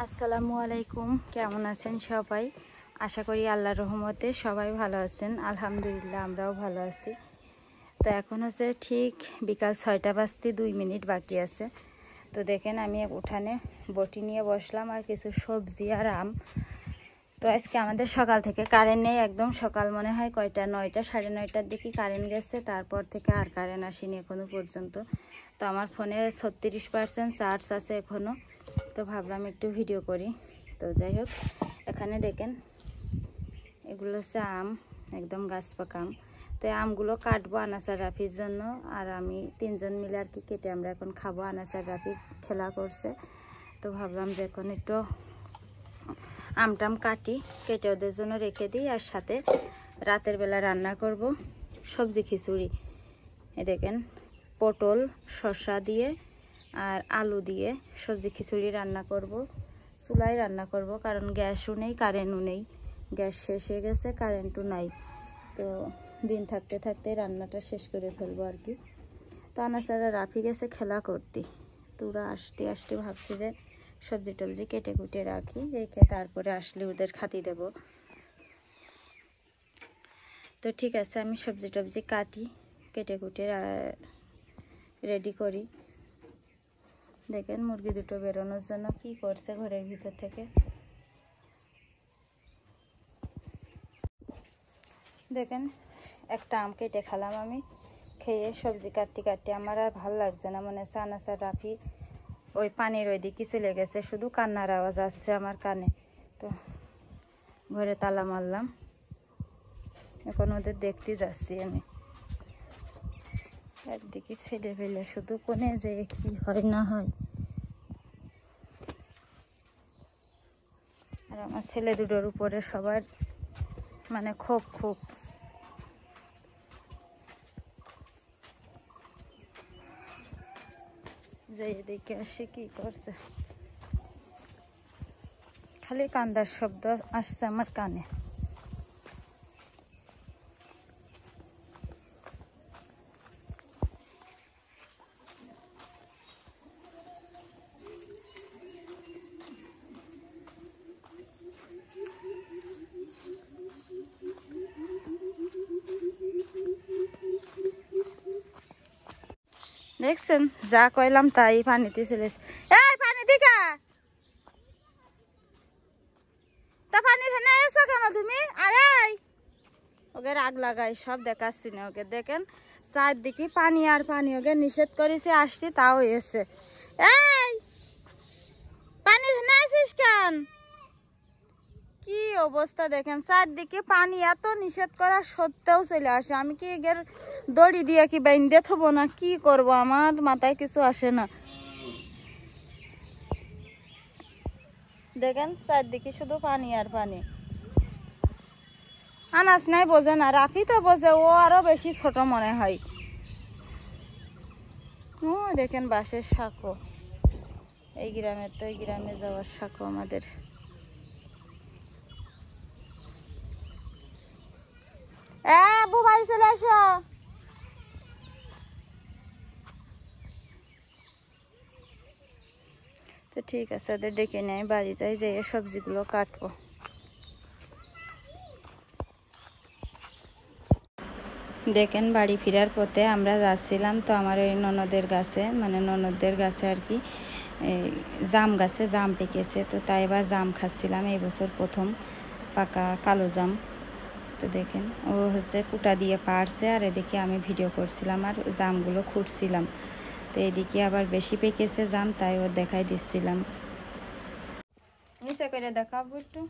আসসালামু আলাইকুম, কেমন আছেন সবাই? আশা করি আল্লাহর রহমতে সবাই ভালো আছেন। আলহামদুলিল্লাহ আমরাও ভালো আছি। তো এখন হচ্ছে ঠিক বিকাল 6টা বাজতে 2 মিনিট বাকি আছে। তো দেখেন আমি উঠানে বটি নিয়ে বসলাম আর কিছু সবজি আর আম। তো আজকে আমাদের সকাল থেকে কারেন্ট নেই, একদম সকাল মনে হয় কয়টা 9টা 9:30টার দিকে কারেন্ট গেছে। তারপর থেকে আর কারেন্ট আসেনি এখনো পর্যন্ত। তো আমার ফোনে 36% চার্জ আছে এখনও। তো ভাবলাম একটু ভিডিও করি। তো যাই হোক, এখানে দেখেন এগুলো হচ্ছে আম, একদম গাছ পাকা আম। তো এই আমগুলো কাটবো আনাসার রাফির জন্য, আর আমি 3জন মিলে আর কি কেটে আমরা এখন খাবো। আনাসার রাফি খেলা করছে, তো ভাবলাম যে এখন একটু আমটাম কাটি, কেটে ওদের জন্য রেখে দিই। আর সাথে রাতের বেলা রান্না করব সবজি খিচুড়ি। এ দেখেন পটল শসা দিয়ে আর আলু দিয়ে সবজি খিচুড়ি রান্না করব। চুলায় রান্না করব, কারণ গ্যাসও নেই কারেন্টও নেই। গ্যাস শেষ হয়ে গেছে, কারেন্টও নাই। তো দিন থাকতে থাকতে রান্নাটা শেষ করে ফেলবো আর কি। তো আনাসারা রাফি গেছে খেলা করতে। তো ওরা আসতে আসতে ভাবছি যে সবজি টবজি কেটে কুটে রাখি, রেখে তারপরে আসলে ওদের খাতি দেব। তো ঠিক আছে, আমি সবজি টবজি কাটি, কেটে কুটে রেডি করি। দেখেন মুরগি দুটো বেরোনোর জন্য কি করছে ঘরের ভিতর থেকে। দেখেন একটা আম কেটে খেলাম আমি, খেয়ে সবজি কাটতে কাটতে আমার আর ভালো লাগছে না। মনে হচ্ছে আনাসার রাফি ওই পানির ওই দিকে চলে গেছে, শুধু কান্নার আওয়াজ আসছে আমার কানে। তো ঘরে তালা মারলাম, এখন ওদের দেখতে যাচ্ছি আমি। একদিকে ছেড়ে ফেলে শুধু কোনে যে কি হয় না হয়। আর আমার ছেলে দুটোর উপরে সবার মানে খুব খুব যে এদিকে আসে কি করছে, খালি কান্দার শব্দ আসছে আমার কানে। দেখছেন যা কইলাম তাই পানিতে চলেছে। এই পানি দিকা তা পানি ঠান্ডা এসো কেন তুমি? আরে ওকে রাগ লাগাই সব দেখাচ্ছি না ওকে। দেখেন চারদিকে পানি আর পানি, ওকে নিষেধ করেছে আসতে তাও এসে। এই পানি ঠান্ডা আসিস কেন? কি অবস্থা দেখেন, চারদিকে পানি, এত নিষেধ করা সত্ত্বেও চলে আসে। আমি কি এর দড়ি দিয়ে কি বাইন্ধে থবো না কি করব, আমার মাথায় কিছু আসে না। দেখেন চারদিকে শুধু পানি আর পানি। আনাস নাই বোঝে না, রাফি তো বোঝে, ও আরো বেশি ছোট মনে হয়। ও দেখেন বাঁশের সাঁকো, এই গ্রামে তো এই গ্রামে যাওয়ার সাঁকো আমাদের। বাড়ি চলে আসো। তো ঠিক আছে, ওদের ডেকে নেয় বাড়ি যাই, যাই সবজিগুলো কাটবো। দেখেন বাড়ি ফেরার পথে আমরা যাচ্ছিলাম, তো আমার ওই ননদের গাছে, মানে ননদদের গাছে আর কি জাম গাছে জাম পেকেছে। তো তাই এবার জাম খাচ্ছিলাম, এই বছর প্রথম পাকা কালো জাম। তো দেখেন ও হচ্ছে কুটা দিয়ে পারছে, আর এদিকে আমি ভিডিও করছিলাম আর জামগুলো খুঁটছিলাম। তো এদিকে আবার বেশি পেকেছে জাম, তাই ও দেখাই দিচ্ছিলাম। নিচে করে দেখাবো একটু।